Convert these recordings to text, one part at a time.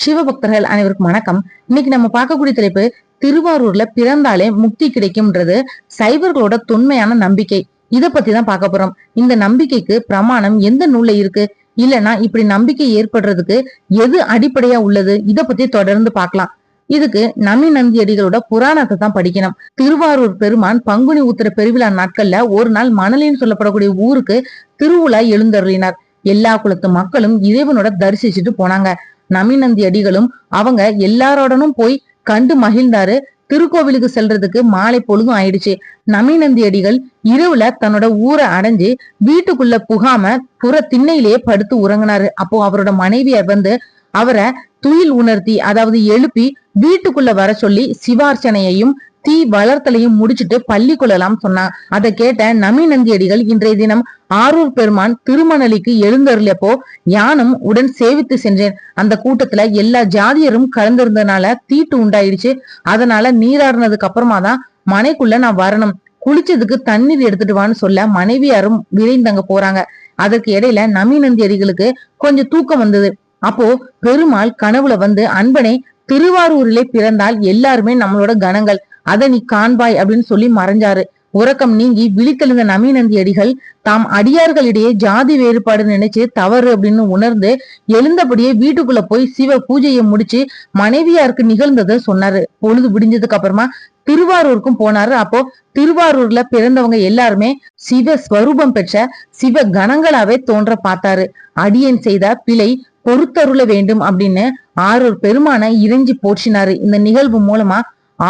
சிவபக்தர்கள் அனைவருக்கும் வணக்கம். இன்னைக்கு நம்ம பார்க்கக்கூடிய தலைப்பு, திருவாரூர்ல பிறந்தாலே முக்தி கிடைக்கும்ன்றது சைவர்களோட தொன்மையான நம்பிக்கை. இத பத்தி தான் பார்க்க போறோம். இந்த நம்பிக்கைக்கு பிரமாணம் எந்த நூல்ல இருக்கு, இல்லனா இப்படி நம்பிக்கை ஏற்படுறதுக்கு எது அடிப்படையா உள்ளது, இத பத்தி தொடர்ந்து பார்க்கலாம். இதுக்கு நமி நந்தியடிகளோட புராணத்தை தான் படிக்கணும். திருவாரூர் பெருமான் பங்குனி உத்திர பெருவிழா நாட்கள்ல ஒரு நாள் மணலின்னு சொல்லப்படக்கூடிய ஊருக்கு திருவிழா எழுந்தருளினார். எல்லா குலத்து மக்களும் இறைவனோட தரிசிச்சுட்டு போனாங்க. நமிநந்தி அடிகளும் அவங்க எல்லாரோடனும் போய் கண்டு மகிழ்ந்தாரு. திருக்கோவிலுக்கு செல்றதுக்கு மாலை பொழுதும் ஆயிடுச்சு. நமிநந்தி அடிகள் இரவுல தன்னோட ஊரை அடைஞ்சு வீட்டுக்குள்ள புகாம புற திண்ணையிலேயே படுத்து உறங்கினாரு. அப்போ அவரோட மனைவியர் வந்து அவரை துயில் உணர்த்தி, அதாவது எழுப்பி வீட்டுக்குள்ள வர சொல்லி சிவார்ச்சனையையும் தீ வளர்த்தலையும் முடிச்சுட்டு பள்ளி கொள்ளலாம் சொன்னான். அதை கேட்ட நமிநந்தி அடிகள் இன்றைய தினம் ஆரூர் பெருமான் திருமணலிக்கு எழுந்தருளப்போ யானும் உடன் சேவித்து சென்றேன். அந்த கூட்டத்துல எல்லா ஜாதியரும் கலந்திருந்ததுனால தீட்டு உண்டாயிடுச்சு. அதனால நீராடினதுக்கு அப்புறமா தான் மனைக்குள்ள நான் வரணும். குளிச்சதுக்கு தண்ணீர் எடுத்துட்டு வான்னு சொல்ல மனைவியாரும் விரைந்தங்க போறாங்க. அதற்கு இடையில நமிநந்தி அடிகளுக்கு கொஞ்சம் தூக்கம் வந்தது. அப்போ பெருமாள் கனவுல வந்து, அன்பனே, திருவாரூரிலே பிறந்தால் எல்லாருமே நம்மளோட கணங்கள், அதை நீ காண்பாய் அப்படின்னு சொல்லி மறைஞ்சாரு. உறக்கம் நீங்கி விழித்தெழுந்த நமிநந்தி அடிகள் தாம் அடியார்களிடையே ஜாதி வேறுபாடு நினைச்சு தவறு அப்படின்னு உணர்ந்து எழுந்தபடியே வீட்டுக்குள்ள போய் சிவ பூஜையை முடிச்சு மனைவியாருக்கு நிகழ்ந்ததை சொன்னாரு. பொழுது விடிஞ்சதுக்கு அப்புறமா திருவாரூருக்கும் போனாரு. அப்போ திருவாரூர்ல பிறந்தவங்க எல்லாருமே சிவ ஸ்வரூபம் பெற்ற சிவ கணங்களாவே தோன்ற பார்த்தாரு. அடியன் செய்த பிழை பொறுத்தருள வேண்டும் அப்படின்னு ஆரூர் பெருமான இறைஞ்சி போற்றினாரு. இந்த நிகழ்வு மூலமா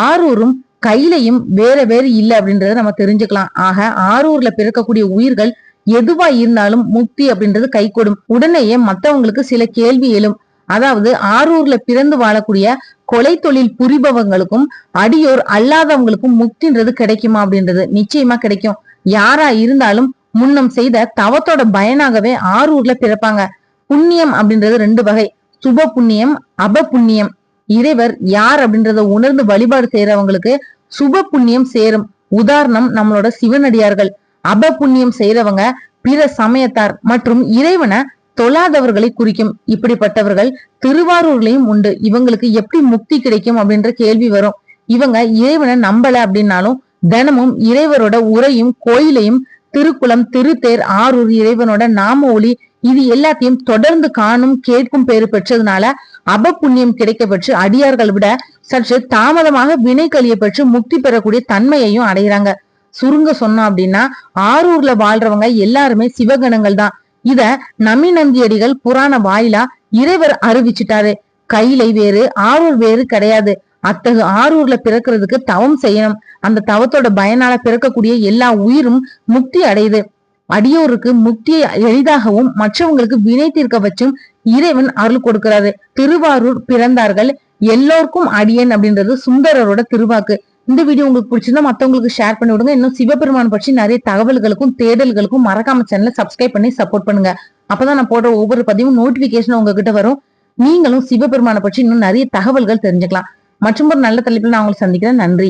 ஆரூரும் கையிலையும் வேற வேறு இல்லை அப்படின்றத நம்ம தெரிஞ்சுக்கலாம். ஆக ஆரூர்ல பிறக்கக்கூடிய உயிர்கள் எதுவா இருந்தாலும் முக்தி அப்படின்றது கை கொடும். உடனேயே மத்தவங்களுக்கு சில கேள்வி எழும். அதாவது ஆரூர்ல பிறந்து வாழக்கூடிய கொலை தொழில் புரிபவங்களுக்கும் அடியோர் அல்லாதவங்களுக்கும் முக்தின்றது கிடைக்குமா அப்படின்றது நிச்சயமா கிடைக்கும். யாரா இருந்தாலும் முன்னம் செய்த தவத்தோட பயனாகவே ஆரூர்ல பிறப்பாங்க. புண்ணியம் அப்படின்றது ரெண்டு வகை, சுப புண்ணியம், அப புண்ணியம். இறைவர் யார் அப்படின்றத உணர்ந்து வழிபாடு செய்யறவங்களுக்கு சுப புண்ணியம் சேரும். உதாரணம் நம்மளோட சிவனடியார்கள். அப புண்ணியம் செய்யறவங்க பிற சமயத்தார் மற்றும் இறைவனை தொழாதவர்களை குறிக்கும். இப்படிப்பட்டவர்கள் திருவாரூர்லயும் உண்டு. இவங்களுக்கு எப்படி முக்தி கிடைக்கும் அப்படின்ற கேள்வி வரும். இவங்க இறைவனை நம்பல அப்படின்னாலும் தினமும் இறைவரோட உரையும் கோயிலையும் திருக்குளம், திருத்தேர், ஆரூர், இறைவனோட நாம ஒளி, இது எல்லாத்தையும் தொடர்ந்து காணும் கேட்கும் பேரு பெற்றதுனால அப புண்ணியம் கிடைக்க பெற்று அடியார்கள் விட சற்று தாமதமாக வினை கழிய பெற்று முக்தி பெறக்கூடிய தன்மையையும் அடைகிறாங்க. சுருங்க சொன்னோம் அப்படின்னா ஆரூர்ல வாழ்றவங்க எல்லாருமே சிவகணங்கள் தான். இத நமிநந்தியடிகள் புராண வாயிலா இறைவர் அறிவிச்சிட்டாரு. கையிலை வேறு, ஆரூர் வேறு கிடையாது. அத்தகு ஆரூர்ல பிறக்கிறதுக்கு தவம் செய்யணும். அந்த தவத்தோட பயனால பிறக்கக்கூடிய எல்லா உயிரும் முக்தி அடையுது. அடியோருக்கு முக்தியை எளிதாகவும் மற்றவங்களுக்கு வினை தீர்க்க வச்சும் இறைவன் அருள் கொடுக்கிறாரு. திருவாரூர் பிறந்தார்கள் எல்லோருக்கும் அடியன் அப்படின்றது சுந்தரரோட திருவாக்கு. இந்த வீடியோ உங்களுக்கு பிடிச்சிருந்தா மத்தவங்களுக்கு ஷேர் பண்ணி விடுங்க. இன்னும் சிவபெருமான் பற்றி நிறைய தகவல்களுக்கும் தேடல்களுக்கும் மறக்காம சேனலை சப்ஸ்கிரைப் பண்ணி சப்போர்ட் பண்ணுங்க. அப்பதான் நான் போடுற ஒவ்வொரு பதிவும் நோட்டிபிகேஷன் உங்ககிட்ட வரும். நீங்களும் சிவபெருமானை பற்றி இன்னும் நிறைய தகவல்கள் தெரிஞ்சுக்கலாம். மற்றும் ஒரு நல்ல தலைப்பில் நான் உங்களை சந்திக்கிறேன். நன்றி.